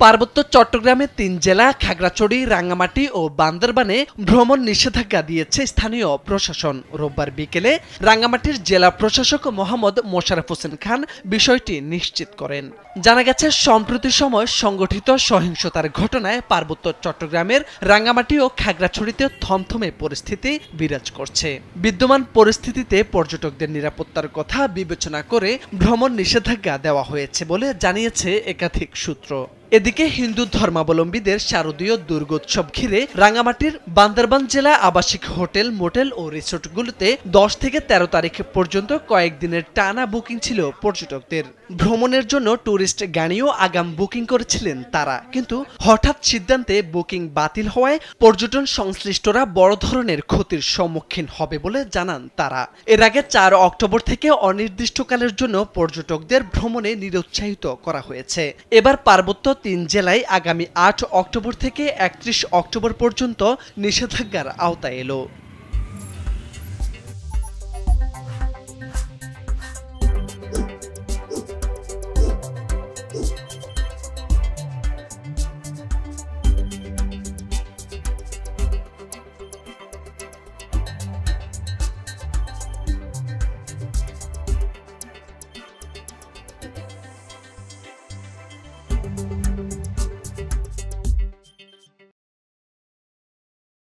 পার্বত্য চট্টগ্রামে ৩ জেলা খাগড়াছড়ি, রাঙ্গামাটি ও বান্দরবানে ভ্রমণ নিষেধাজ্ঞা দিয়েছে স্থানীয় প্রশাসন। রোববার বিকেলে রাঙ্গামাটির জেলা প্রশাসক মোহাম্মদ মোশাররফ হোসেন খান বিষয়টি নিশ্চিত করেন। জানা গেছে, সম্প্রতি সময় সংগঠিত সহিংসতার ঘটনায় পার্বত্য চট্টগ্রামের রাঙ্গামাটি ও খাগড়াছড়িতে থমথমে পরিস্থিতি বিরাজ করছে। বিদ্যমান পরিস্থিতিতে পর্যটকদের নিরাপত্তার কথা বিবেচনা করে ভ্রমণ নিষেধাজ্ঞা দেওয়া হয়েছে বলে জানিয়েছে একাধিক সূত্র। এদিকে হিন্দু ধর্মাবলম্বীদের শারদীয় দুর্গোৎসব ঘিরে রাঙ্গামাটির বান্দরবান জেলা আবাসিক হোটেল, মোটেল ও রিসোর্টগুলোতে 10 থেকে 13 তারিখ পর্যন্ত কয়েকদিনের টানা বুকিং ছিল পর্যটকদের। ভ্রমণের জন্য ট্যুরিস্ট গাড়িও আগাম বুকিং করেছিলেন তারা, কিন্তু হঠাৎ সিদ্ধান্তে বুকিং বাতিল হওয়ায় পর্যটন সংশ্লিষ্টরা বড় ধরনের ক্ষতির সম্মুখীন হবে বলে জানান তারা। এর আগে 4 অক্টোবর থেকে অনির্দিষ্টকালের জন্য পর্যটকদের ভ্রমণে নিরুৎসাহিত করা হয়েছে। এবার পার্বত্য 3 জেলায় আগামী 8 অক্টোবর থেকে 31 অক্টোবর পর্যন্ত নিষেধাজ্ঞার আওতায় এলো।